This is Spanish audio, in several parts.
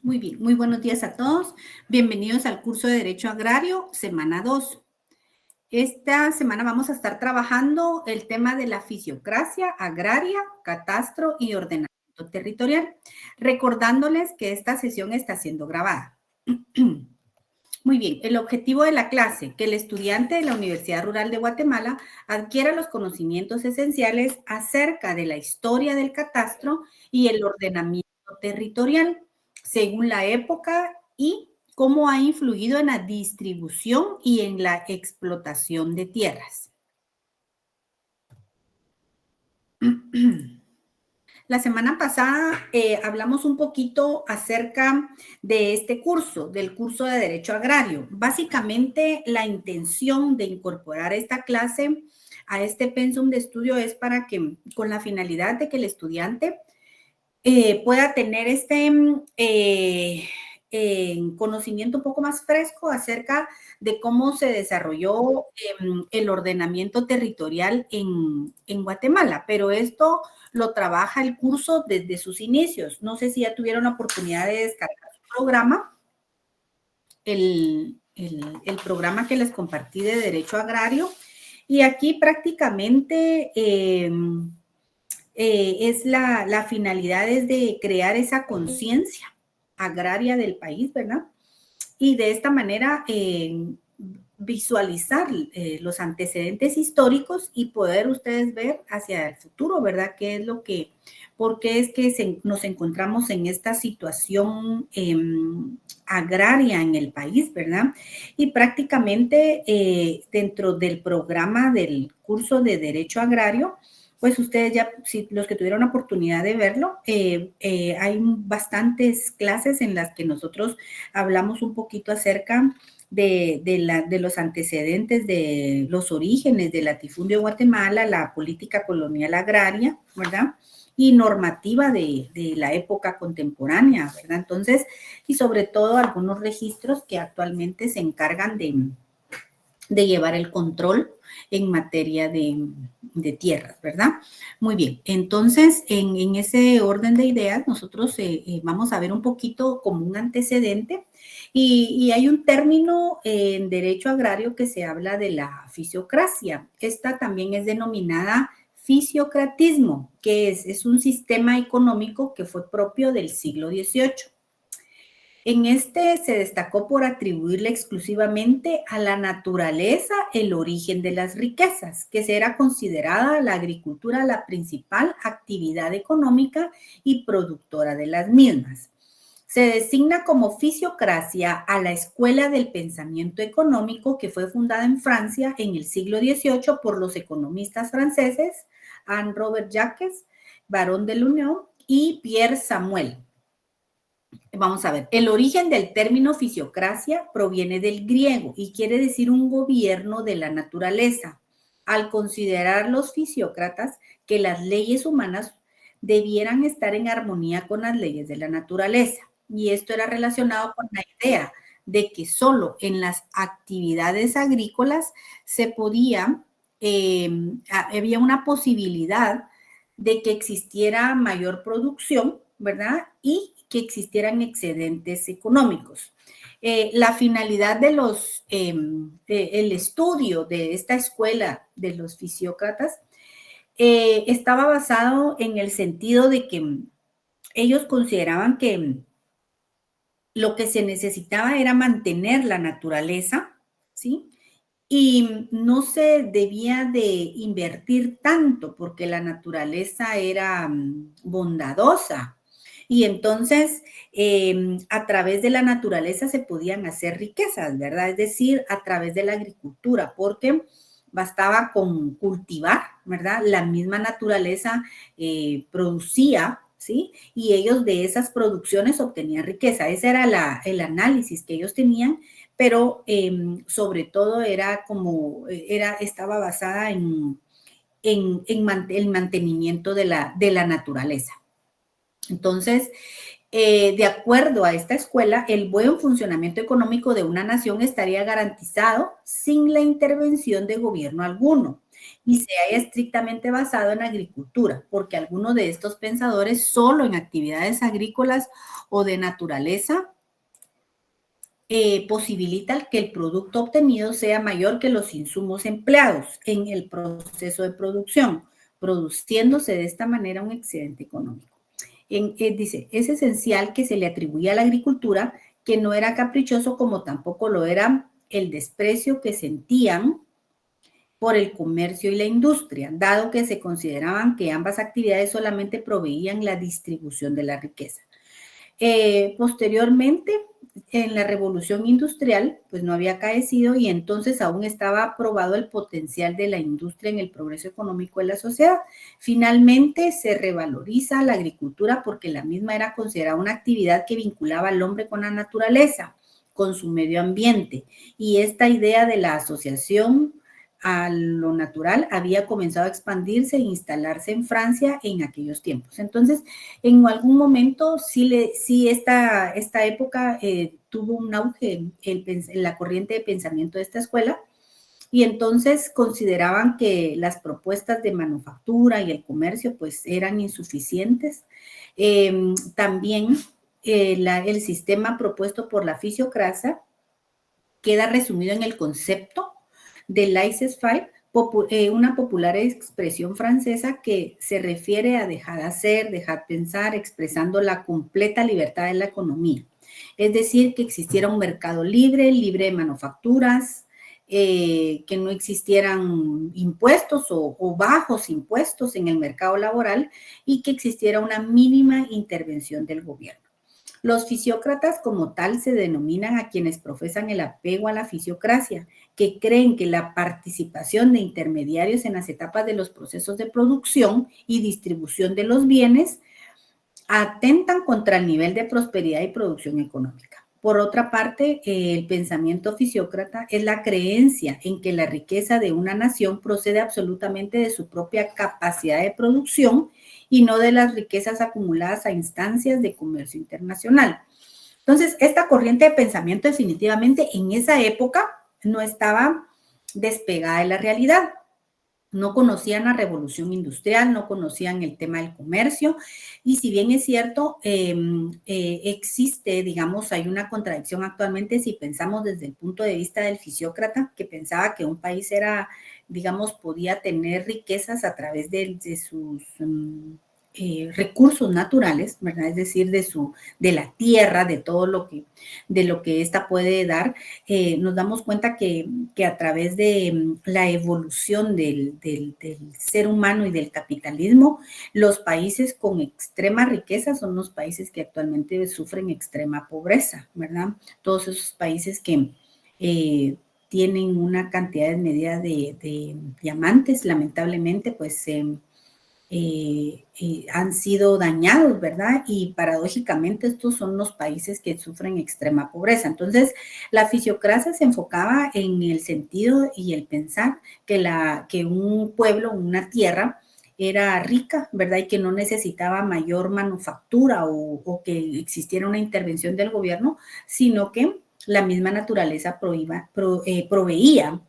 Muy bien, muy buenos días a todos. Bienvenidos al curso de Derecho Agrario, semana 2. Esta semana vamos a estar trabajando el tema de la fisiocracia agraria, catastro y ordenamiento territorial, recordándoles que esta sesión está siendo grabada. Muy bien, el objetivo de la clase, que el estudiante de la Universidad Rural de Guatemala adquiera los conocimientos esenciales acerca de la historia del catastro y el ordenamiento territorial, según la época y cómo ha influido en la distribución y en la explotación de tierras. La semana pasada hablamos un poquito acerca de este curso, del curso de Derecho Agrario. Básicamente, la intención de incorporar esta clase a este pensum de estudio es para que, con la finalidad de que el estudiante pueda tener este conocimiento un poco más fresco acerca de cómo se desarrolló el ordenamiento territorial en Guatemala, pero esto lo trabaja el curso desde sus inicios. No sé si ya tuvieron la oportunidad de descargar su programa, el programa que les compartí de Derecho Agrario, y aquí prácticamente es la finalidad es de crear esa conciencia agraria del país, ¿verdad? Y de esta manera visualizar los antecedentes históricos y poder ustedes ver hacia el futuro, ¿verdad? ¿Qué es lo que, por qué es que nos encontramos en esta situación agraria en el país, ¿verdad? Y prácticamente dentro del programa del curso de Derecho Agrario, pues ustedes ya, si los que tuvieron la oportunidad de verlo, hay bastantes clases en las que nosotros hablamos un poquito acerca de los antecedentes, de los orígenes del latifundio de Guatemala, la política colonial agraria, ¿verdad? Y normativa de la época contemporánea, ¿verdad? Entonces, y sobre todo algunos registros que actualmente se encargan de llevar el control en materia de tierras, ¿verdad? Muy bien, entonces en ese orden de ideas nosotros vamos a ver un poquito como un antecedente y hay un término en derecho agrario que se habla de la fisiocracia. Esta también es denominada fisiocratismo, que es un sistema económico que fue propio del siglo XVIII. En este se destacó por atribuirle exclusivamente a la naturaleza el origen de las riquezas, que era considerada la agricultura la principal actividad económica y productora de las mismas. Se designa como fisiocracia a la escuela del pensamiento económico que fue fundada en Francia en el siglo XVIII por los economistas franceses Anne-Robert Jacques, Barón de Lunéon y Pierre Samuel. Vamos a ver, el origen del término fisiocracia proviene del griego y quiere decir un gobierno de la naturaleza. Al considerar los fisiócratas que las leyes humanas debieran estar en armonía con las leyes de la naturaleza. Y esto era relacionado con la idea de que solo en las actividades agrícolas se podía, había una posibilidad de que existiera mayor producción, ¿verdad? Y que existieran excedentes económicos. La finalidad de el estudio de esta escuela de los fisiócratas estaba basado en el sentido de que ellos consideraban que lo que se necesitaba era mantener la naturaleza, ¿sí? Y no se debía de invertir tanto porque la naturaleza era bondadosa. Y entonces, a través de la naturaleza se podían hacer riquezas, ¿verdad? Es decir, a través de la agricultura, porque bastaba con cultivar, ¿verdad? La misma naturaleza producía, ¿sí? Y ellos de esas producciones obtenían riqueza. Ese era el análisis que ellos tenían, pero sobre todo estaba basada en el mantenimiento de la naturaleza. Entonces, de acuerdo a esta escuela, el buen funcionamiento económico de una nación estaría garantizado sin la intervención de gobierno alguno. y se haya estrictamente basado en agricultura, porque algunos de estos pensadores solo en actividades agrícolas o de naturaleza posibilita que el producto obtenido sea mayor que los insumos empleados en el proceso de producción, produciéndose de esta manera un excedente económico. Dice, es esencial que se le atribuya a la agricultura que no era caprichoso como tampoco lo era el desprecio que sentían por el comercio y la industria, dado que se consideraban que ambas actividades solamente proveían la distribución de la riqueza. Posteriormente, en la revolución industrial, pues no había acaecido y entonces aún estaba probado el potencial de la industria en el progreso económico de la sociedad. Finalmente se revaloriza la agricultura porque la misma era considerada una actividad que vinculaba al hombre con la naturaleza, con su medio ambiente. Y esta idea de la asociación a lo natural había comenzado a expandirse e instalarse en Francia en aquellos tiempos. Entonces, en algún momento sí esta época tuvo un auge en la corriente de pensamiento de esta escuela y entonces consideraban que las propuestas de manufactura y el comercio pues eran insuficientes. También el sistema propuesto por la fisiocracia queda resumido en el concepto de laissez-faire, una popular expresión francesa que se refiere a dejar hacer, dejar pensar, expresando la completa libertad de la economía. Es decir, que existiera un mercado libre, libre de manufacturas, que no existieran impuestos o bajos impuestos en el mercado laboral y que existiera una mínima intervención del gobierno. Los fisiócratas como tal se denominan a quienes profesan el apego a la fisiocracia, que creen que la participación de intermediarios en las etapas de los procesos de producción y distribución de los bienes atentan contra el nivel de prosperidad y producción económica. Por otra parte, el pensamiento fisiócrata es la creencia en que la riqueza de una nación procede absolutamente de su propia capacidad de producción y no de las riquezas acumuladas a instancias de comercio internacional. Entonces, esta corriente de pensamiento definitivamente en esa época no estaba despegada de la realidad. No conocían la revolución industrial, no conocían el tema del comercio y si bien es cierto, existe, digamos, hay una contradicción actualmente si pensamos desde el punto de vista del fisiócrata que pensaba que un país era, digamos, podía tener riquezas a través de sus recursos naturales, ¿verdad? Es decir, de la tierra, de todo lo que ésta puede dar, nos damos cuenta que a través de la evolución del ser humano y del capitalismo, los países con extrema riqueza son los países que actualmente sufren extrema pobreza, ¿verdad? Todos esos países que tienen una cantidad desmedida de diamantes, lamentablemente, pues han sido dañados, ¿verdad? Y paradójicamente estos son los países que sufren extrema pobreza. Entonces, la fisiocracia se enfocaba en el sentido y el pensar que un pueblo, una tierra, era rica, ¿verdad? Y que no necesitaba mayor manufactura o que existiera una intervención del gobierno, sino que la misma naturaleza proveía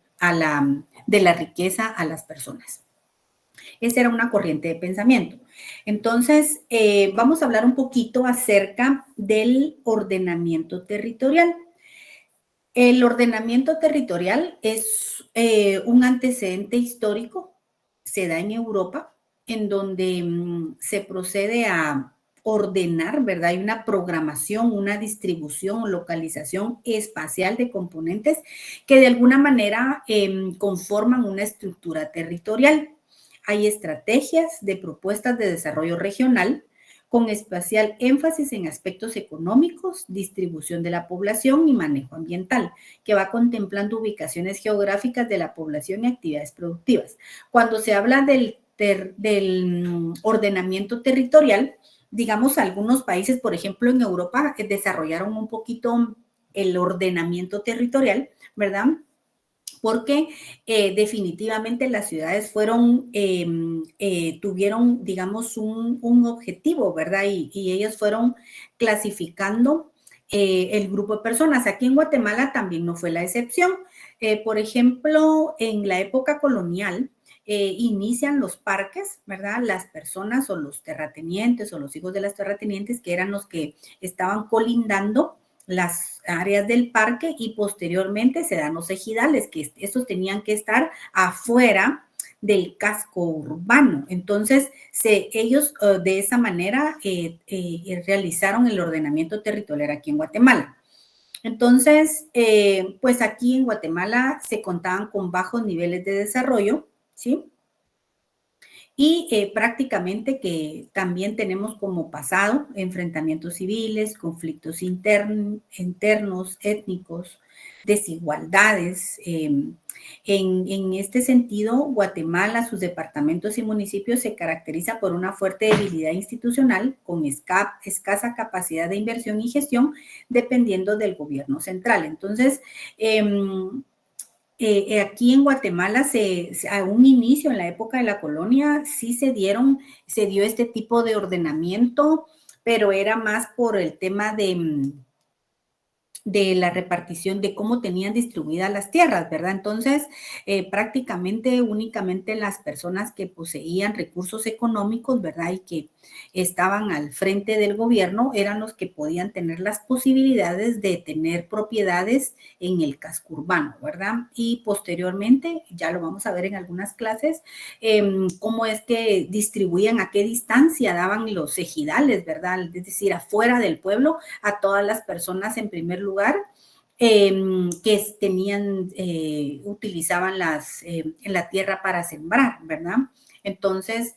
de la riqueza a las personas. Esa era una corriente de pensamiento. Entonces, vamos a hablar un poquito acerca del ordenamiento territorial. El ordenamiento territorial es un antecedente histórico, se da en Europa, en donde se procede a ordenar, ¿verdad? Hay una programación, una distribución, localización espacial de componentes que de alguna manera conforman una estructura territorial. Hay estrategias de propuestas de desarrollo regional con especial énfasis en aspectos económicos, distribución de la población y manejo ambiental, que va contemplando ubicaciones geográficas de la población y actividades productivas. Cuando se habla del ordenamiento territorial, digamos, algunos países, por ejemplo, en Europa, desarrollaron un poquito el ordenamiento territorial, ¿verdad? Porque definitivamente las ciudades tuvieron, digamos, un objetivo, ¿verdad? Y ellos fueron clasificando el grupo de personas. Aquí en Guatemala también no fue la excepción. Por ejemplo, en la época colonial, inician los parques, ¿verdad? Las personas o los terratenientes o los hijos de las terratenientes, que eran los que estaban colindando las áreas del parque, y posteriormente se dan los ejidales, que estos tenían que estar afuera del casco urbano. Entonces, ellos de esa manera realizaron el ordenamiento territorial aquí en Guatemala. Entonces, pues aquí en Guatemala se contaban con bajos niveles de desarrollo, ¿sí? Y prácticamente que también tenemos como pasado enfrentamientos civiles, conflictos internos, étnicos, desigualdades. En este sentido, Guatemala, sus departamentos y municipios se caracteriza por una fuerte debilidad institucional con escasa capacidad de inversión y gestión dependiendo del gobierno central. Entonces, aquí en Guatemala, a un inicio, en la época de la colonia, sí se dio este tipo de ordenamiento, pero era más por el tema de la repartición, de cómo tenían distribuidas las tierras, ¿verdad? Entonces, prácticamente únicamente las personas que poseían recursos económicos, ¿verdad? Y que estaban al frente del gobierno eran los que podían tener las posibilidades de tener propiedades en el casco urbano, ¿verdad? Y posteriormente, ya lo vamos a ver en algunas clases, cómo es que distribuían, a qué distancia daban los ejidales, ¿verdad? Es decir, afuera del pueblo, a todas las personas en primer lugar que tenían, utilizaban la tierra para sembrar, ¿verdad? Entonces,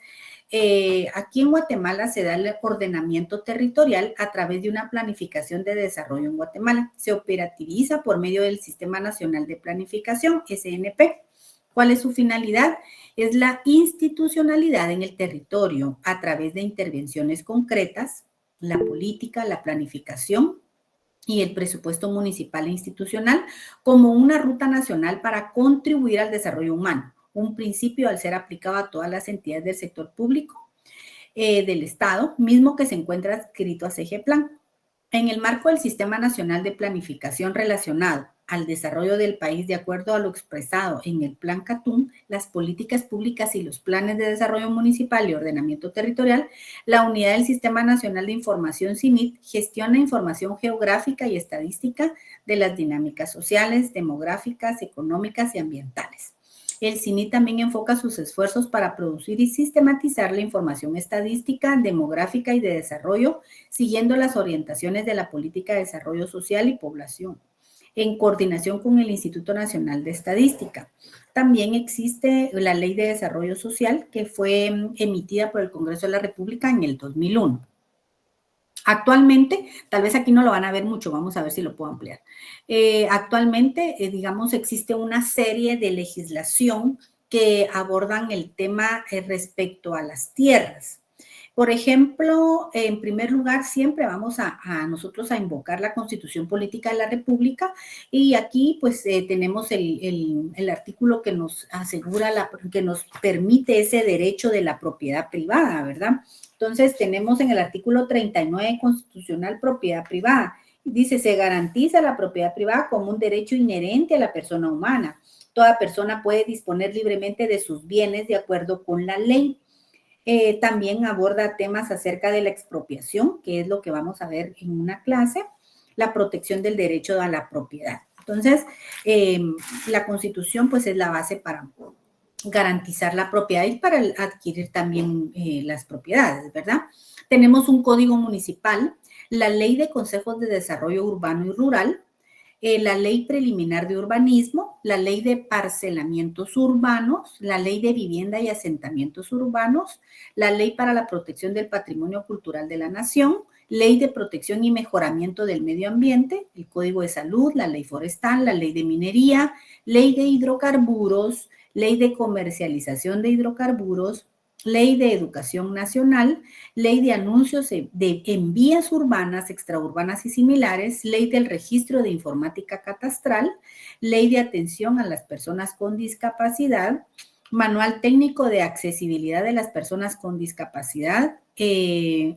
aquí en Guatemala se da el ordenamiento territorial a través de una planificación de desarrollo en Guatemala. Se operativiza por medio del Sistema Nacional de Planificación, SNP. ¿Cuál es su finalidad? Es la institucionalidad en el territorio a través de intervenciones concretas, la política, la planificación y el presupuesto municipal e institucional como una ruta nacional para contribuir al desarrollo humano, un principio al ser aplicado a todas las entidades del sector público del Estado, mismo que se encuentra adscrito a CEGEPLAN. En el marco del Sistema Nacional de Planificación relacionado al desarrollo del país de acuerdo a lo expresado en el Plan Catún, las políticas públicas y los planes de desarrollo municipal y ordenamiento territorial, la unidad del Sistema Nacional de Información CINIT gestiona información geográfica y estadística de las dinámicas sociales, demográficas, económicas y ambientales. El CINIT también enfoca sus esfuerzos para producir y sistematizar la información estadística, demográfica y de desarrollo, siguiendo las orientaciones de la Política de Desarrollo Social y Población, en coordinación con el Instituto Nacional de Estadística. También existe la Ley de Desarrollo Social, que fue emitida por el Congreso de la República en el 2001. Actualmente, tal vez aquí no lo van a ver mucho, vamos a ver si lo puedo ampliar. Actualmente, digamos, existe una serie de legislación que abordan el tema respecto a las tierras. Por ejemplo, en primer lugar, siempre vamos a nosotros a invocar la Constitución Política de la República, y aquí pues tenemos el artículo que nos asegura, que nos permite ese derecho de la propiedad privada, ¿verdad? Entonces tenemos en el artículo 39 constitucional propiedad privada. Dice, se garantiza la propiedad privada como un derecho inherente a la persona humana. Toda persona puede disponer libremente de sus bienes de acuerdo con la ley. También aborda temas acerca de la expropiación, que es lo que vamos a ver en una clase, la protección del derecho a la propiedad. Entonces, la Constitución pues es la base para garantizar la propiedad y para adquirir también las propiedades, ¿verdad? Tenemos un código municipal, la Ley de Consejos de Desarrollo Urbano y Rural, la Ley Preliminar de Urbanismo, la Ley de Parcelamientos Urbanos, la Ley de Vivienda y Asentamientos Urbanos, la Ley para la Protección del Patrimonio Cultural de la Nación, Ley de Protección y Mejoramiento del Medio Ambiente, el Código de Salud, la Ley Forestal, la Ley de Minería, Ley de Hidrocarburos, Ley de Comercialización de Hidrocarburos, Ley de Educación Nacional, Ley de Anuncios en Vías Urbanas, Extraurbanas y Similares, Ley del Registro de Informática Catastral, Ley de Atención a las Personas con Discapacidad, Manual Técnico de Accesibilidad de las Personas con Discapacidad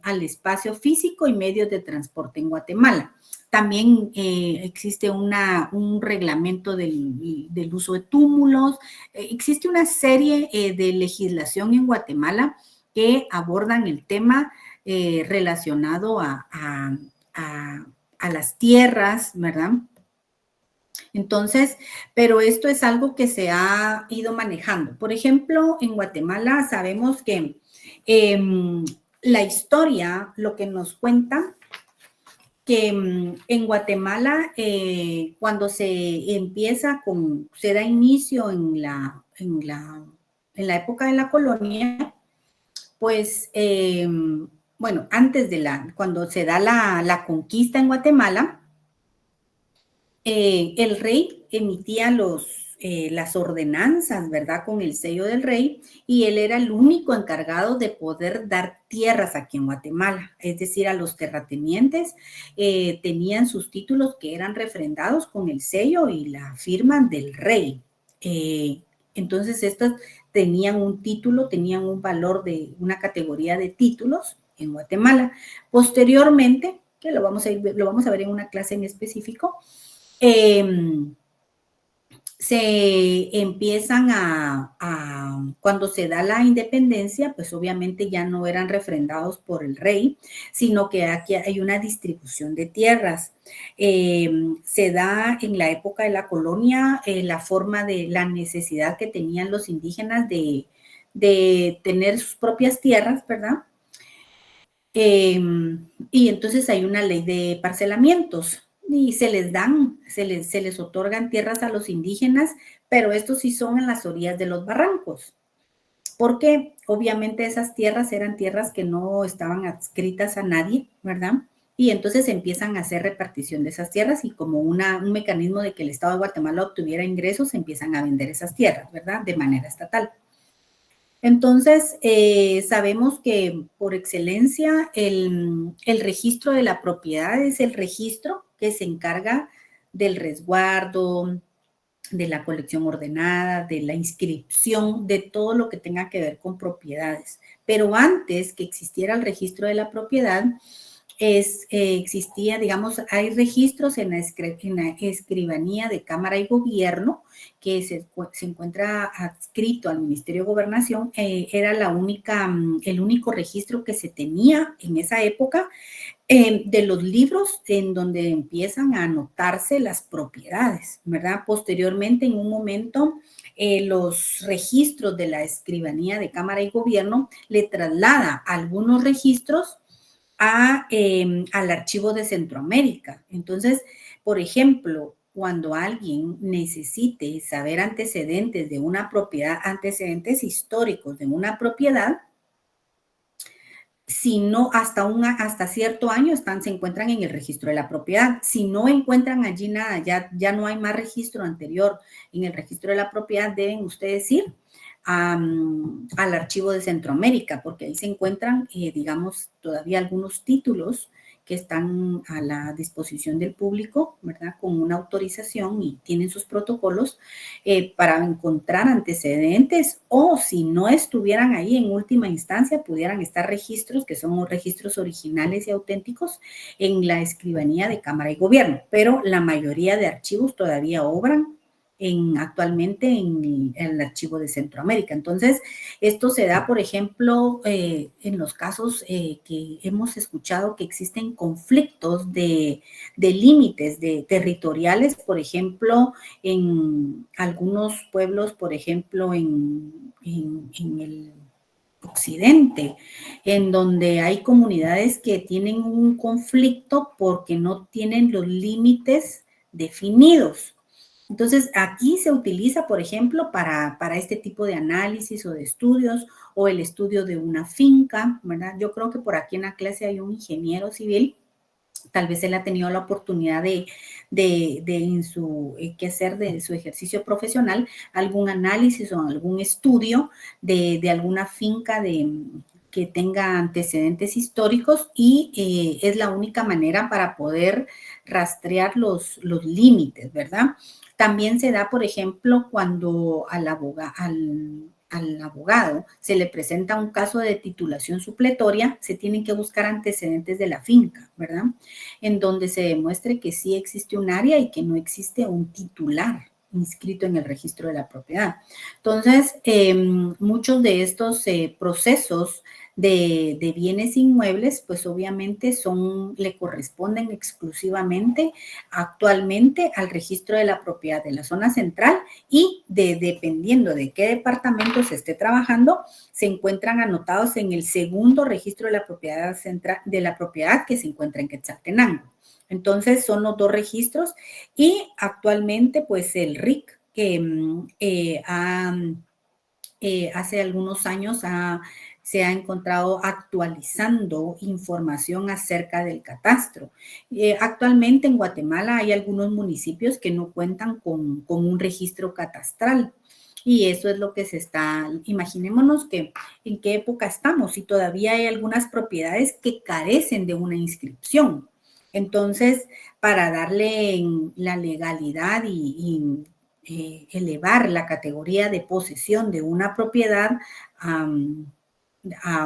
al Espacio Físico y Medios de Transporte en Guatemala. También existe un reglamento del uso de túmulos. Existe una serie de legislación en Guatemala que abordan el tema relacionado a las tierras, ¿verdad? Entonces, pero esto es algo que se ha ido manejando. Por ejemplo, en Guatemala sabemos que la historia, lo que nos cuenta, que en Guatemala, cuando se empieza se da inicio en la época de la colonia, pues, bueno, antes cuando se da la conquista en Guatemala, el rey emitía las ordenanzas, ¿verdad? Con el sello del rey, y él era el único encargado de poder dar tierras aquí en Guatemala. Es decir, a los terratenientes tenían sus títulos que eran refrendados con el sello y la firma del rey. Entonces, estos tenían un título, tenían un valor de una categoría de títulos en Guatemala. Posteriormente, que lo vamos a ver en una clase en específico, se empiezan cuando se da la independencia, pues obviamente ya no eran refrendados por el rey, sino que aquí hay una distribución de tierras. Se da en la época de la colonia la forma de la necesidad que tenían los indígenas de tener sus propias tierras, ¿verdad? Y entonces hay una ley de parcelamientos y se les otorgan tierras a los indígenas, pero estos sí son en las orillas de los barrancos, porque obviamente esas tierras eran tierras que no estaban adscritas a nadie, ¿verdad? Y entonces empiezan a hacer repartición de esas tierras y como un mecanismo de que el Estado de Guatemala obtuviera ingresos, empiezan a vender esas tierras, ¿verdad? De manera estatal. Entonces, sabemos que por excelencia el registro de la propiedad es el registro que se encarga del resguardo, de la colección ordenada, de la inscripción, de todo lo que tenga que ver con propiedades. Pero antes que existiera el registro de la propiedad, existía, digamos, hay registros en la escribanía de Cámara y Gobierno que se encuentra adscrito al Ministerio de Gobernación. Era el único registro que se tenía en esa época de los libros en donde empiezan a anotarse las propiedades, ¿verdad? Posteriormente, en un momento, los registros de la escribanía de Cámara y Gobierno le traslada algunos registros al archivo de Centroamérica. Entonces, por ejemplo, cuando alguien necesite saber antecedentes de una propiedad, antecedentes históricos de una propiedad, si no, hasta cierto año se encuentran en el registro de la propiedad. Si no encuentran allí nada, ya no hay más registro anterior en el registro de la propiedad, deben ustedes ir al archivo de Centroamérica, porque ahí se encuentran, digamos, todavía algunos títulos que están a la disposición del público, ¿verdad? Con una autorización y tienen sus protocolos para encontrar antecedentes, o si no estuvieran ahí en última instancia, pudieran estar registros que son registros originales y auténticos en la escribanía de Cámara y Gobierno, pero la mayoría de archivos todavía obran actualmente en el archivo de Centroamérica. Entonces, esto se da, por ejemplo, en los casos que hemos escuchado que existen conflictos de límites territoriales, por ejemplo, en algunos pueblos, por ejemplo, en el occidente, en donde hay comunidades que tienen un conflicto porque no tienen los límites definidos. Entonces, aquí se utiliza, por ejemplo, para este tipo de análisis o de estudios, o el estudio de una finca, ¿verdad? Yo creo que por aquí en la clase hay un ingeniero civil, tal vez él ha tenido la oportunidad de en su quehacer de su ejercicio profesional, algún análisis o algún estudio de alguna finca que tenga antecedentes históricos, y es la única manera para poder rastrear los límites, ¿verdad? También se da, por ejemplo, cuando al al abogado se le presenta un caso de titulación supletoria, se tienen que buscar antecedentes de la finca, ¿verdad? En donde se demuestre que sí existe un área y que no existe un titular inscrito en el registro de la propiedad. Entonces, muchos de estos procesos de bienes inmuebles, pues obviamente le corresponden exclusivamente actualmente al registro de la propiedad de la zona central y dependiendo de qué departamento se esté trabajando, se encuentran anotados en el segundo registro de la propiedad central, de la propiedad que se encuentra en Quetzaltenango. Entonces, son los dos registros y actualmente, pues, el RIC que hace algunos años se ha encontrado actualizando información acerca del catastro. Actualmente en Guatemala hay algunos municipios que no cuentan con un registro catastral. Y eso es lo que se está, imaginémonos que en qué época estamos y todavía hay algunas propiedades que carecen de una inscripción. Entonces, para darle la legalidad y elevar la categoría de posesión de una propiedad a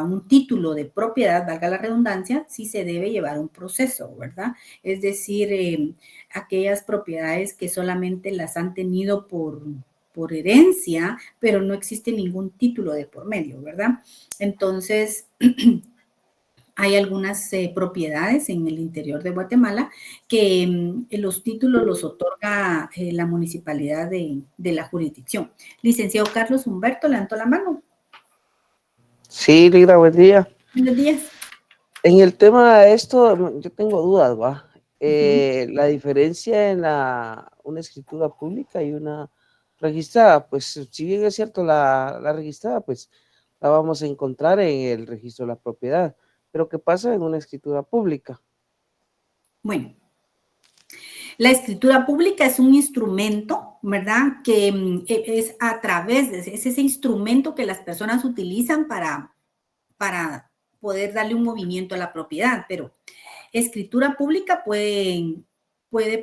un título de propiedad, valga la redundancia, sí se debe llevar un proceso, ¿verdad? Es decir, aquellas propiedades que solamente las han tenido por herencia, pero no existe ningún título de por medio, ¿verdad? Entonces, hay algunas propiedades en el interior de Guatemala que los títulos los otorga la municipalidad de la jurisdicción. Licenciado Carlos Humberto, levantó la mano. Sí, Lira, buen día. Buenos días. En el tema de esto, yo tengo dudas, ¿va? La diferencia en una escritura pública y una registrada, pues si bien es cierto, la registrada, pues la vamos a encontrar en el registro de la propiedad. Pero ¿qué pasa en una escritura pública? Bueno, la escritura pública es un instrumento, ¿verdad? Que es a través de ese instrumento que las personas utilizan para poder darle un movimiento a la propiedad, pero escritura pública puede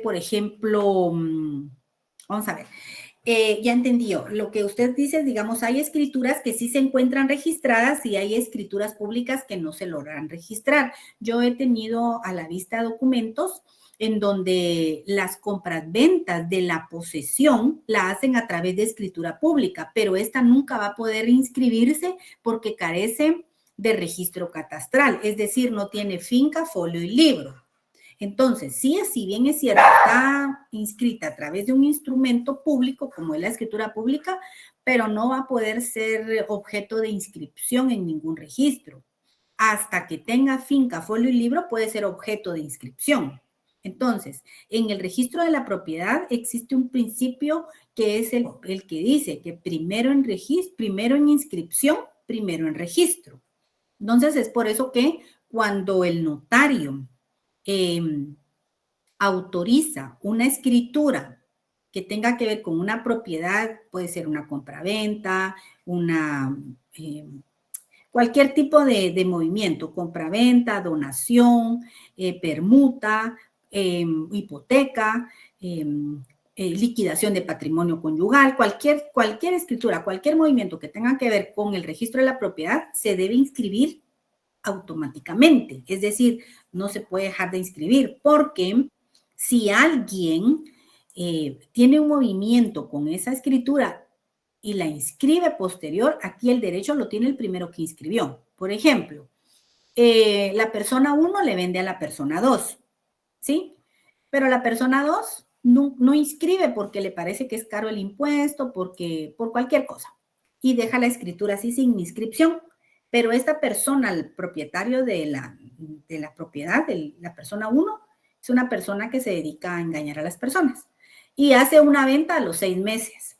por ejemplo, vamos a ver, ya entendió. Lo que usted dice, digamos, hay escrituras que sí se encuentran registradas y hay escrituras públicas que no se logran registrar. Yo he tenido a la vista documentos en donde las compras-ventas de la posesión la hacen a través de escritura pública, pero esta nunca va a poder inscribirse porque carece de registro catastral, es decir, no tiene finca, folio y libro. Entonces, sí, si bien es cierto, está inscrita a través de un instrumento público, como es la escritura pública, pero no va a poder ser objeto de inscripción en ningún registro. Hasta que tenga finca, folio y libro, puede ser objeto de inscripción. Entonces, en el registro de la propiedad existe un principio que es el que dice que primero en inscripción, primero en registro. Entonces, es por eso que cuando el notario autoriza una escritura que tenga que ver con una propiedad, puede ser una compraventa, cualquier tipo de movimiento, compraventa, donación, permuta, hipoteca, liquidación de patrimonio conyugal, cualquier escritura, cualquier movimiento que tenga que ver con el registro de la propiedad, se debe inscribir automáticamente. Es decir, no se puede dejar de inscribir porque si alguien tiene un movimiento con esa escritura y la inscribe posterior, aquí el derecho lo tiene el primero que inscribió. Por ejemplo, la persona 1 le vende a la persona 2, ¿sí? Pero la persona 2 no inscribe porque le parece que es caro el impuesto, por cualquier cosa, y deja la escritura así sin inscripción. Pero esta persona, el propietario de la propiedad, la persona 1, es una persona que se dedica a engañar a las personas y hace una venta a los 6 meses,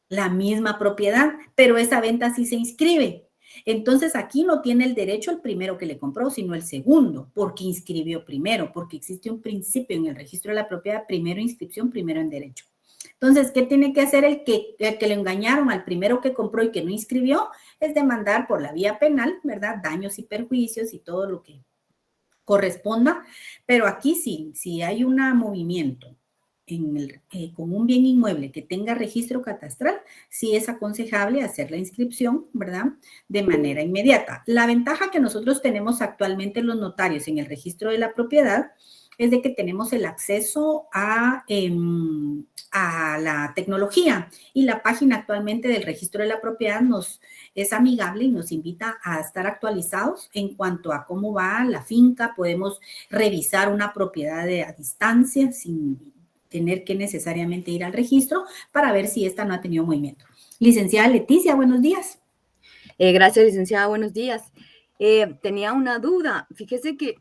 la misma propiedad, pero esa venta sí se inscribe. Entonces aquí no tiene el derecho el primero que le compró, sino el segundo, porque inscribió primero, porque existe un principio en el registro de la propiedad, primero inscripción, primero en derecho. Entonces, ¿qué tiene que hacer el que le engañaron al primero que compró y que no inscribió? Es demandar por la vía penal, ¿verdad? Daños y perjuicios y todo lo que corresponda. Pero aquí sí, si hay un movimiento con un bien inmueble que tenga registro catastral, sí es aconsejable hacer la inscripción, ¿verdad? De manera inmediata. La ventaja que nosotros tenemos actualmente los notarios en el registro de la propiedad es de que tenemos el acceso a la tecnología y la página actualmente del registro de la propiedad nos es amigable y nos invita a estar actualizados en cuanto a cómo va la finca. Podemos revisar una propiedad a distancia sin tener que necesariamente ir al registro para ver si esta no ha tenido movimiento. Licenciada Leticia, buenos días. Gracias, licenciada, buenos días. Tenía una duda. Fíjese que,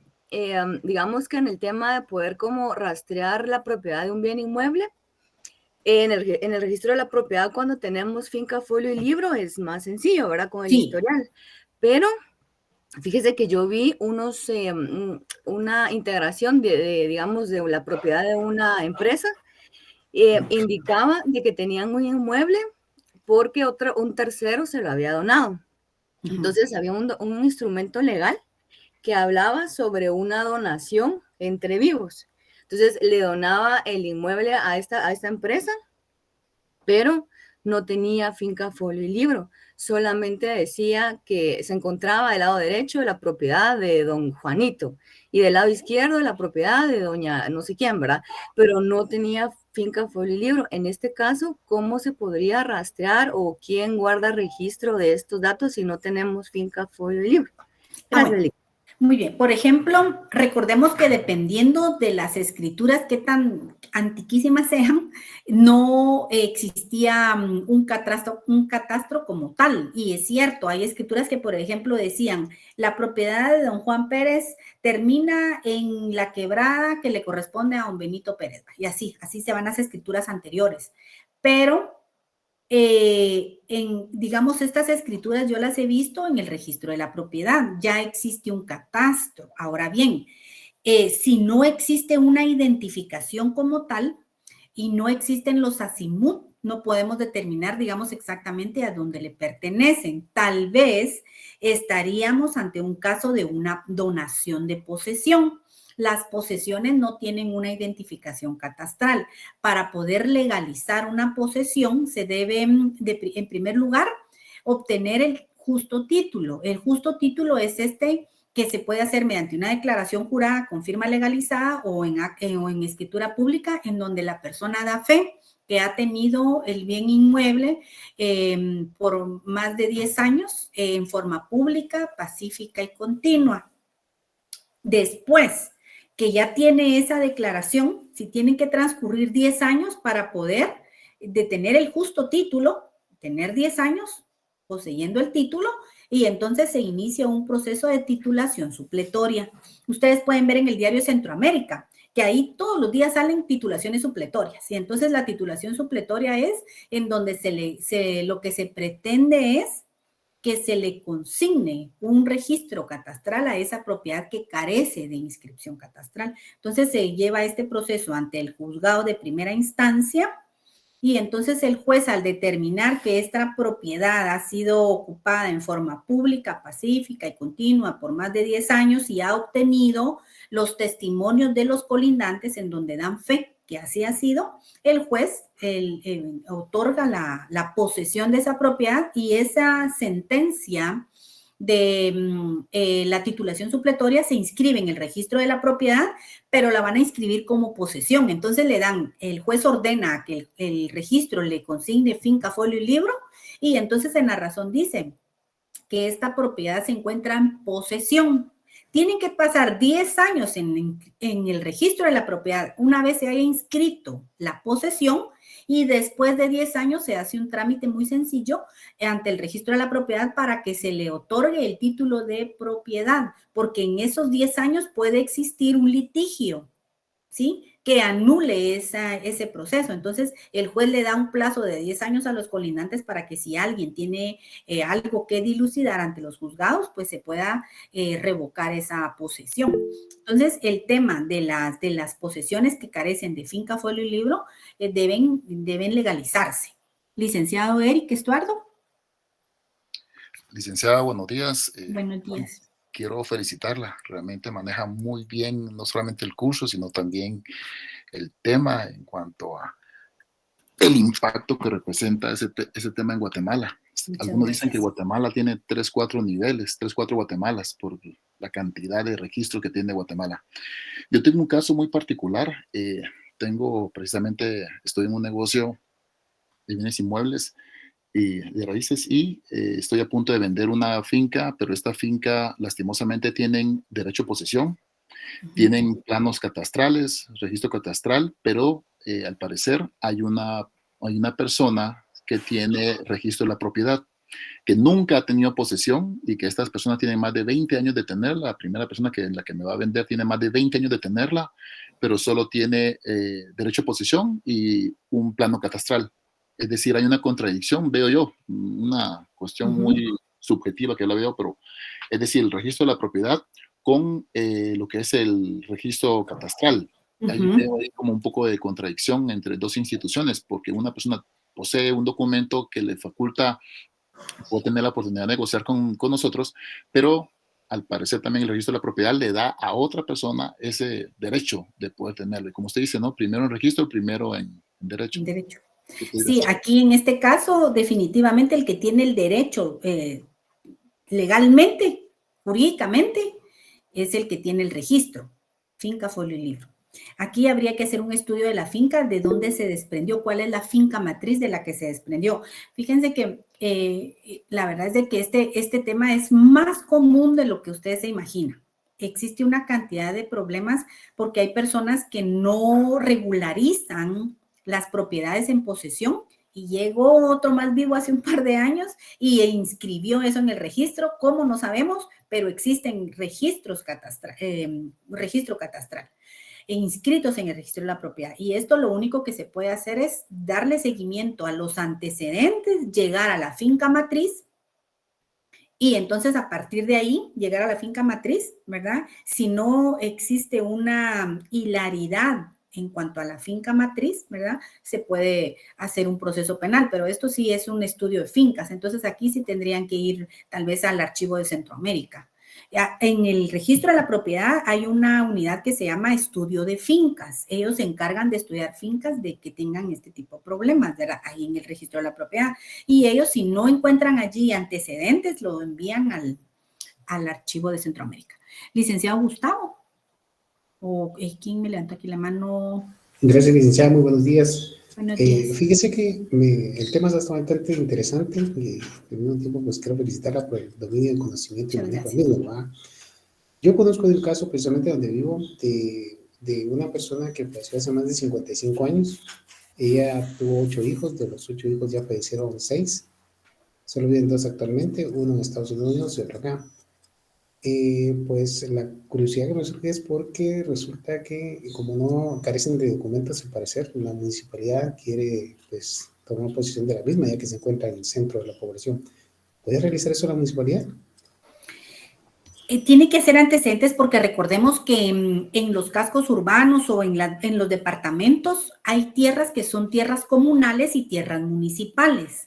digamos que en el tema de poder como rastrear la propiedad de un bien inmueble, en el registro de la propiedad, cuando tenemos finca, folio y libro, es más sencillo, ¿verdad? Con el historial. Pero fíjese que yo vi una integración digamos, de la propiedad de una empresa. Indicaba de que tenían un inmueble porque un tercero se lo había donado. Entonces había un instrumento legal que hablaba sobre una donación entre vivos. Entonces le donaba el inmueble a esta empresa, pero no tenía finca, folio y libro. Solamente decía que se encontraba del lado derecho de la propiedad de don Juanito y del lado izquierdo de la propiedad de doña no sé quién, ¿verdad? Pero no tenía finca, folio y libro. En este caso, ¿cómo se podría rastrear o quién guarda registro de estos datos si no tenemos finca, folio y libro? Gracias, bueno. Muy bien. Por ejemplo, recordemos que dependiendo de las escrituras, qué tan antiquísimas sean, no existía un catastro como tal. Y es cierto, hay escrituras que, por ejemplo, decían, la propiedad de don Juan Pérez termina en la quebrada que le corresponde a don Benito Pérez. Y así se van las escrituras anteriores. Pero digamos, estas escrituras yo las he visto en el registro de la propiedad, ya existe un catastro. Ahora bien, si no existe una identificación como tal y no existen los azimut, no podemos determinar, digamos, exactamente a dónde le pertenecen. Tal vez estaríamos ante un caso de una donación de posesión. Las posesiones no tienen una identificación catastral. Para poder legalizar una posesión se debe, en primer lugar, obtener el justo título. El justo título es que se puede hacer mediante una declaración jurada con firma legalizada o en escritura pública en donde la persona da fe que ha tenido el bien inmueble por más de 10 años en forma pública, pacífica y continua. Después que ya tiene esa declaración, si tienen que transcurrir 10 años para poder detener el justo título, tener 10 años poseyendo el título, y entonces se inicia un proceso de titulación supletoria. Ustedes pueden ver en el diario Centroamérica que ahí todos los días salen titulaciones supletorias, y entonces la titulación supletoria es en donde lo que se pretende es que se le consigne un registro catastral a esa propiedad que carece de inscripción catastral. Entonces se lleva este proceso ante el juzgado de primera instancia y entonces el juez, al determinar que esta propiedad ha sido ocupada en forma pública, pacífica y continua por más de 10 años y ha obtenido los testimonios de los colindantes en donde dan fe que así ha sido, el juez otorga la posesión de esa propiedad, y esa sentencia de la titulación supletoria se inscribe en el registro de la propiedad, pero la van a inscribir como posesión. Entonces el juez ordena que el registro le consigne finca, folio y libro, y entonces en la razón dice que esta propiedad se encuentra en posesión. Tienen que pasar 10 años en el registro de la propiedad una vez se haya inscrito la posesión, y después de 10 años se hace un trámite muy sencillo ante el registro de la propiedad para que se le otorgue el título de propiedad, porque en esos 10 años puede existir un litigio, ¿sí?, que anule ese proceso. Entonces, el juez le da un plazo de 10 años a los colindantes para que si alguien tiene algo que dilucidar ante los juzgados, pues se pueda revocar esa posesión. Entonces, el tema de las posesiones que carecen de finca, folio y libro deben legalizarse. Licenciado Eric Estuardo. Licenciada, buenos días. Buenos días. Quiero felicitarla, realmente maneja muy bien no solamente el curso, sino también el tema en cuanto a el impacto que representa ese tema en Guatemala. Algunos dicen que Guatemala tiene 3, 4 niveles, 3, 4 Guatemalas por la cantidad de registro que tiene Guatemala. Yo tengo un caso muy particular. Estoy en un negocio de bienes inmuebles y de raíces y estoy a punto de vender una finca, pero esta finca lastimosamente tienen derecho a posesión, tienen planos catastrales, registro catastral, pero al parecer hay una persona que tiene registro de la propiedad, que nunca ha tenido posesión y que estas personas tienen más de 20 años de tenerla. La primera persona la que me va a vender tiene más de 20 años de tenerla, pero solo tiene derecho a posesión y un plano catastral. Es decir, hay una contradicción, veo yo, una cuestión muy subjetiva que la veo, pero es decir, el registro de la propiedad con lo que es el registro catastral. Ahí veo ahí como un poco de contradicción entre dos instituciones, porque una persona posee un documento que le faculta, puede tener la oportunidad de negociar con nosotros, pero al parecer también el registro de la propiedad le da a otra persona ese derecho de poder tenerlo. Y como usted dice, ¿no? Primero en registro, primero en derecho. En derecho. Sí, aquí en este caso, definitivamente el que tiene el derecho legalmente, jurídicamente, es el que tiene el registro, finca, folio y libro. Aquí habría que hacer un estudio de la finca, de dónde se desprendió, cuál es la finca matriz de la que se desprendió. Fíjense que la verdad es de que este tema es más común de lo que ustedes se imaginan. Existe una cantidad de problemas porque hay personas que no regularizan las propiedades en posesión y llegó otro más vivo hace un par de años y inscribió eso en el registro. ¿Cómo? No sabemos, pero existen registro catastral inscritos en el registro de la propiedad. Y esto lo único que se puede hacer es darle seguimiento a los antecedentes, llegar a la finca matriz y entonces a partir de ahí llegar a la finca matriz, ¿verdad? Si no existe una hilaridad en cuanto a la finca matriz, ¿verdad? Se puede hacer un proceso penal, pero esto sí es un estudio de fincas. Entonces aquí sí tendrían que ir tal vez al archivo de Centroamérica. En el registro de la propiedad hay una unidad que se llama estudio de fincas. Ellos se encargan de estudiar fincas de que tengan este tipo de problemas, ¿verdad? Ahí en el registro de la propiedad. Y ellos, si no encuentran allí antecedentes, lo envían al archivo de Centroamérica. Licenciado Gustavo, o ¿quién me levanta aquí la mano? Gracias, licenciada. Muy buenos días. Buenos días. Fíjese que el tema es bastante interesante y al mismo tiempo pues quiero felicitarla por el dominio del conocimiento y manejo del mismo, ¿verdad? Yo conozco de un caso precisamente donde vivo de una persona que falleció hace más de 55 años. Ella tuvo 8 hijos, de los 8 hijos ya fallecieron 6. Solo viven 2 actualmente, uno en Estados Unidos y otro acá. Pues la curiosidad que me surge es porque resulta que como no carecen de documentos, al parecer la municipalidad quiere pues tomar posición de la misma ya que se encuentra en el centro de la población. ¿Puede realizar eso la municipalidad? Tiene que ser antecedentes porque recordemos que en los cascos urbanos o en los departamentos hay tierras que son tierras comunales y tierras municipales.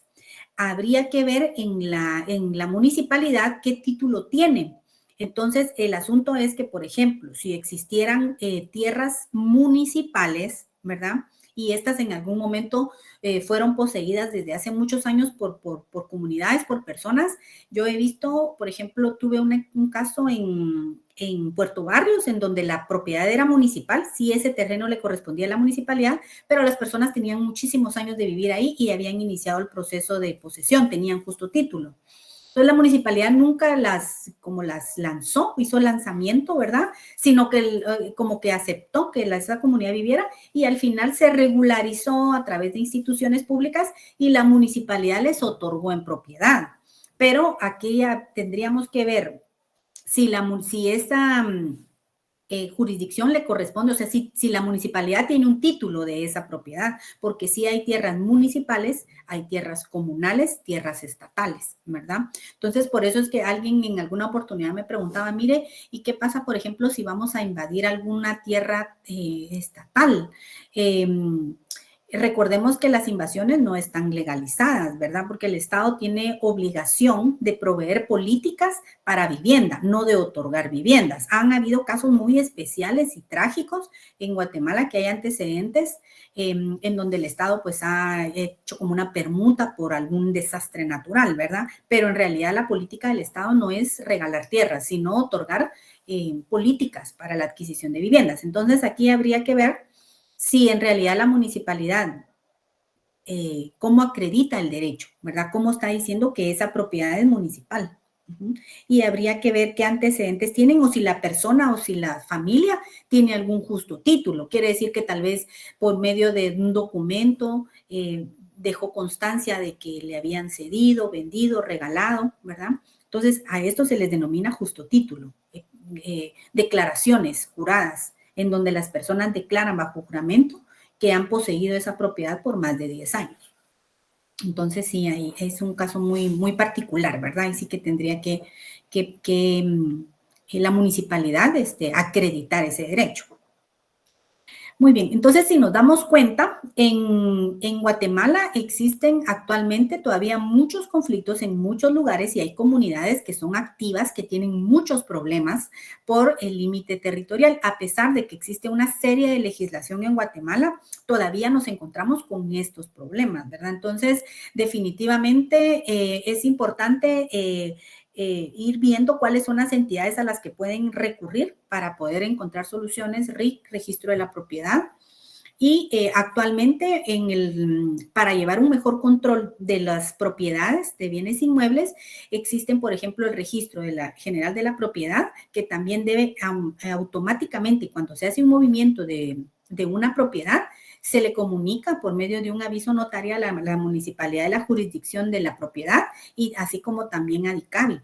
Habría que ver en la municipalidad qué título tiene. Entonces, el asunto es que, por ejemplo, si existieran tierras municipales, ¿verdad? Y estas en algún momento fueron poseídas desde hace muchos años por comunidades, por personas. Yo he visto, por ejemplo, tuve un caso en Puerto Barrios, en donde la propiedad era municipal, sí ese terreno le correspondía a la municipalidad, pero las personas tenían muchísimos años de vivir ahí y habían iniciado el proceso de posesión, tenían justo título. Entonces la municipalidad nunca las lanzó, hizo lanzamiento, ¿verdad? Sino que como que aceptó que esa comunidad viviera y al final se regularizó a través de instituciones públicas y la municipalidad les otorgó en propiedad. Pero aquí ya tendríamos que ver si esa jurisdicción le corresponde, o sea, si la municipalidad tiene un título de esa propiedad, porque sí hay tierras municipales, hay tierras comunales, tierras estatales, ¿verdad? Entonces, por eso es que alguien en alguna oportunidad me preguntaba, mire, ¿y qué pasa, por ejemplo, si vamos a invadir alguna tierra estatal? Recordemos que las invasiones no están legalizadas, ¿verdad? Porque el Estado tiene obligación de proveer políticas para vivienda, no de otorgar viviendas. Han habido casos muy especiales y trágicos en Guatemala que hay antecedentes en donde el Estado pues ha hecho como una permuta por algún desastre natural, ¿verdad? Pero en realidad la política del Estado no es regalar tierras, sino otorgar políticas para la adquisición de viviendas. Entonces aquí habría que ver si en realidad la municipalidad, cómo acredita el derecho, ¿verdad? Cómo está diciendo que esa propiedad es municipal. Y habría que ver qué antecedentes tienen o si la persona o si la familia tiene algún justo título. Quiere decir que tal vez por medio de un documento dejó constancia de que le habían cedido, vendido, regalado, ¿verdad? Entonces, a esto se les denomina justo título, declaraciones juradas, en donde las personas declaran bajo juramento que han poseído esa propiedad por más de 10 años. Entonces, sí, ahí es un caso muy, muy particular, ¿verdad? Y sí que tendría que la municipalidad acreditar ese derecho. Muy bien, entonces si nos damos cuenta, en Guatemala existen actualmente todavía muchos conflictos en muchos lugares y hay comunidades que son activas, que tienen muchos problemas por el límite territorial. A pesar de que existe una serie de legislación en Guatemala, todavía nos encontramos con estos problemas, ¿verdad? Entonces, definitivamente es importante ir viendo cuáles son las entidades a las que pueden recurrir para poder encontrar soluciones, RIC, registro de la propiedad. Y actualmente para llevar un mejor control de las propiedades de bienes inmuebles, existen, por ejemplo, el registro general de la propiedad, que también debe automáticamente, cuando se hace un movimiento de una propiedad, se le comunica por medio de un aviso notarial a la municipalidad de la jurisdicción de la propiedad y así como también a DICABI.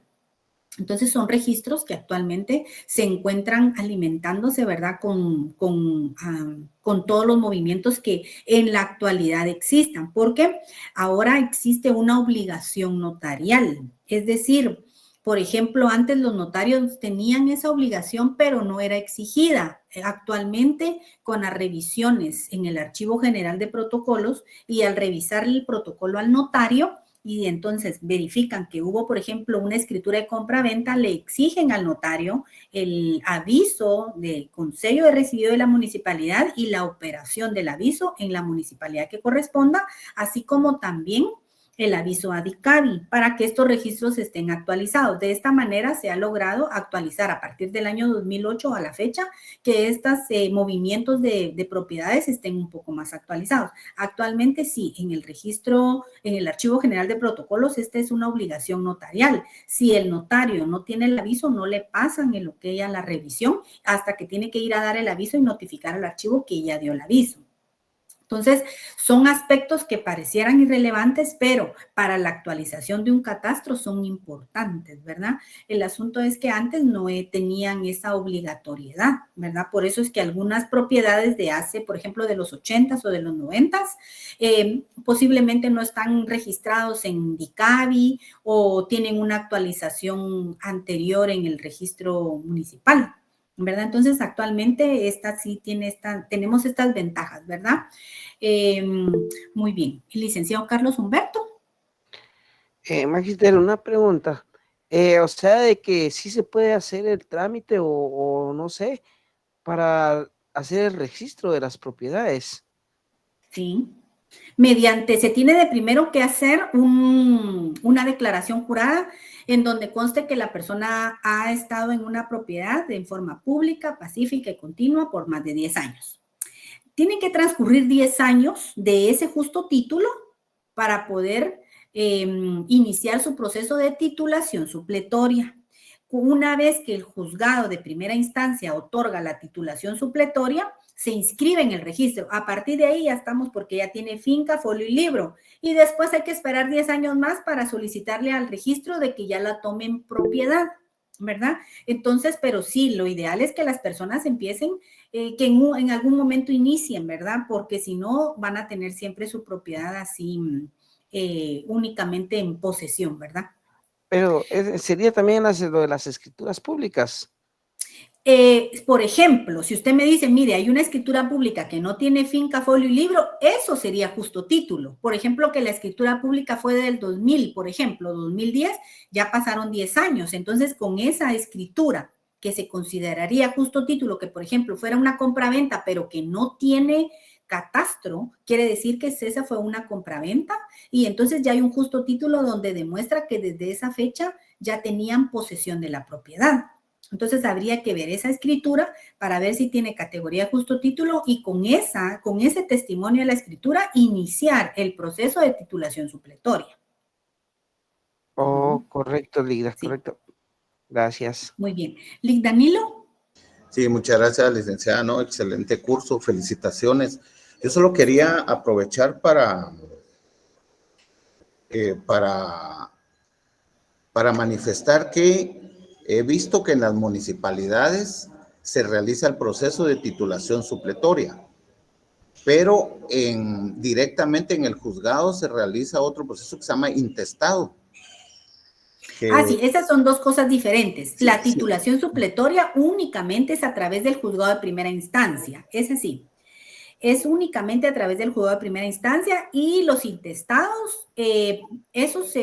Entonces son registros que actualmente se encuentran alimentándose, ¿verdad? Con todos los movimientos que en la actualidad existan, porque ahora existe una obligación notarial. Es decir, por ejemplo, antes los notarios tenían esa obligación, pero no era exigida. Actualmente, con las revisiones en el Archivo General de Protocolos y al revisar el protocolo al notario, y entonces verifican que hubo, por ejemplo, una escritura de compra-venta, le exigen al notario el aviso con sello de recibido de la municipalidad y la operación del aviso en la municipalidad que corresponda, así como también el aviso a DICABI para que estos registros estén actualizados. De esta manera se ha logrado actualizar a partir del año 2008 a la fecha que estos movimientos de propiedades estén un poco más actualizados. Actualmente sí, en el registro, en el Archivo General de Protocolos, esta es una obligación notarial. Si el notario no tiene el aviso, no le pasan el ok a la revisión hasta que tiene que ir a dar el aviso y notificar al archivo que ya dio el aviso. Entonces, son aspectos que parecieran irrelevantes, pero para la actualización de un catastro son importantes, ¿verdad? El asunto es que antes no tenían esa obligatoriedad, ¿verdad? Por eso es que algunas propiedades de hace, por ejemplo, de los 80s o de los 90s, posiblemente no están registrados en DICABI o tienen una actualización anterior en el registro municipal, ¿verdad? Entonces, actualmente tenemos estas ventajas, ¿verdad? Muy bien. ¿El licenciado Carlos Humberto? Magister, una pregunta. O sea, de que sí se puede hacer el trámite o no sé, para hacer el registro de las propiedades. Sí. Se tiene de primero que hacer una declaración jurada en donde conste que la persona ha estado en una propiedad en forma pública, pacífica y continua por más de 10 años. Tienen que transcurrir 10 años de ese justo título para poder iniciar su proceso de titulación supletoria. Una vez que el juzgado de primera instancia otorga la titulación supletoria, se inscribe en el registro. A partir de ahí ya estamos porque ya tiene finca, folio y libro. Y después hay que esperar 10 años más para solicitarle al registro de que ya la tomen propiedad, ¿verdad? Entonces, pero sí, lo ideal es que las personas empiecen, que en algún momento inicien, ¿verdad? Porque si no, van a tener siempre su propiedad así únicamente en posesión, ¿verdad? Pero sería también lo de las escrituras públicas. Por ejemplo, si usted me dice, mire, hay una escritura pública que no tiene finca, folio y libro, eso sería justo título. Por ejemplo, que la escritura pública fue del 2000, por ejemplo, 2010, ya pasaron 10 años. Entonces, con esa escritura que se consideraría justo título, que por ejemplo fuera una compraventa, pero que no tiene catastro, quiere decir que esa fue una compraventa y entonces ya hay un justo título donde demuestra que desde esa fecha ya tenían posesión de la propiedad. Entonces habría que ver esa escritura para ver si tiene categoría de justo título y con ese testimonio de la escritura iniciar el proceso de titulación supletoria. Oh, correcto, Ligda, Sí. correcto. Gracias. Muy bien. Lic Danilo. Sí, muchas gracias, licenciada, ¿no? Excelente curso, felicitaciones. Yo solo quería aprovechar para manifestar que he visto que en las municipalidades se realiza el proceso de titulación supletoria, pero directamente en el juzgado se realiza otro proceso que se llama intestado. Sí, esas son dos cosas diferentes. La titulación supletoria únicamente es a través del juzgado de primera instancia, ese sí. Es únicamente a través del juzgado de primera instancia y los intestados, esos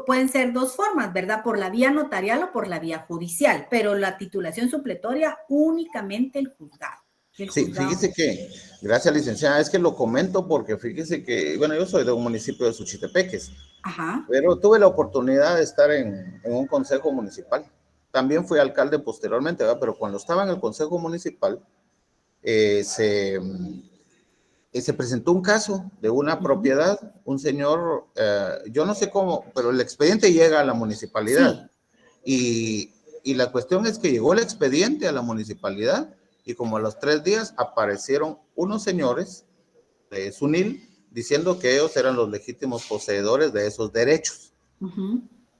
pueden ser dos formas, ¿verdad? Por la vía notarial o por la vía judicial, pero la titulación supletoria únicamente el juzgado. Sí, fíjese que, gracias licenciada, es que lo comento porque fíjese que, bueno, yo soy de un municipio de Suchitepeques, pero tuve la oportunidad de estar en un consejo municipal. También fui alcalde posteriormente, ¿verdad? Pero cuando estaba en el consejo municipal, se presentó un caso de una propiedad, un señor, yo no sé cómo, pero el expediente llega a la municipalidad. Sí. Y la cuestión es que llegó el expediente a la municipalidad y como a los 3 días aparecieron unos señores de Sunil diciendo que ellos eran los legítimos poseedores de esos derechos.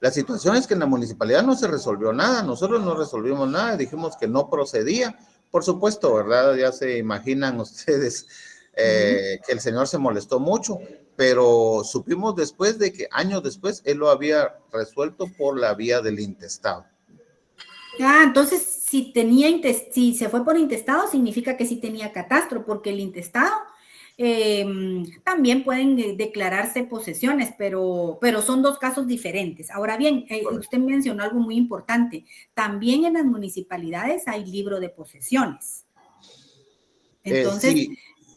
La situación es que en la municipalidad no se resolvió nada, nosotros no resolvimos nada, dijimos que no procedía. Por supuesto, ¿verdad? Ya se imaginan ustedes que el señor se molestó mucho, pero supimos después de que años después él lo había resuelto por la vía del intestado. Entonces si se fue por intestado significa que sí tenía catastro, porque el intestado también pueden declararse posesiones, pero son dos casos diferentes. Ahora bien, usted mencionó algo muy importante. También en las municipalidades hay libro de posesiones. Entonces,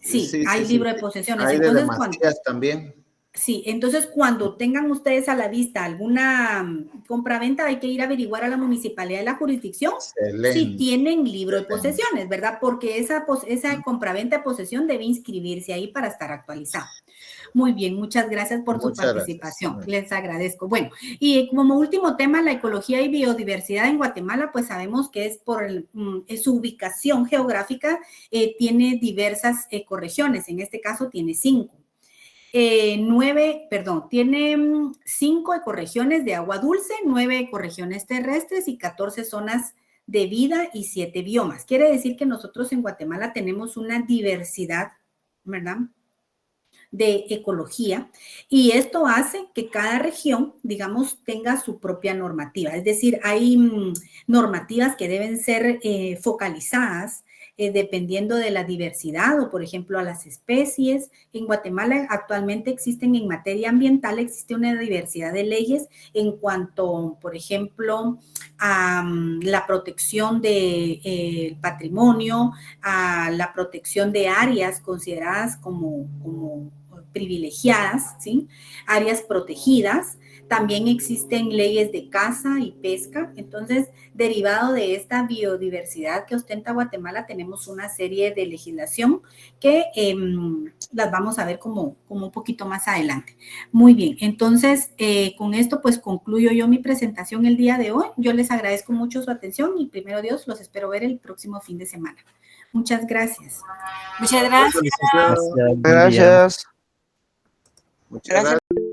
sí, hay libro de posesiones. Hay entonces, de demasías también. Sí, entonces cuando tengan ustedes a la vista alguna compraventa, hay que ir a averiguar a la municipalidad de la jurisdicción si tienen libro de posesiones, ¿verdad? Porque esa compraventa de posesión debe inscribirse ahí para estar actualizado. Muy bien, muchas gracias por su participación. Les agradezco. Bueno, y como último tema, la ecología y biodiversidad en Guatemala, pues sabemos que es por su ubicación geográfica, tiene diversas ecorregiones, en este caso tiene 5. Tiene 5 ecorregiones de agua dulce, 9 ecorregiones terrestres y 14 zonas de vida y 7 biomas. Quiere decir que nosotros en Guatemala tenemos una diversidad, ¿verdad?, de ecología, y esto hace que cada región, digamos, tenga su propia normativa. Es decir, hay normativas que deben ser focalizadas dependiendo de la diversidad o, por ejemplo, a las especies. En Guatemala actualmente existen en materia ambiental, existe una diversidad de leyes en cuanto, por ejemplo, a la protección del patrimonio, a la protección de áreas consideradas como privilegiadas, ¿sí? Áreas protegidas. También existen leyes de caza y pesca. Entonces, derivado de esta biodiversidad que ostenta Guatemala, tenemos una serie de legislación que las vamos a ver como un poquito más adelante. Muy bien, entonces, con esto pues concluyo yo mi presentación el día de hoy. Yo les agradezco mucho su atención y primero Dios, los espero ver el próximo fin de semana. Muchas gracias. Muchas gracias. Gracias. Muchas gracias.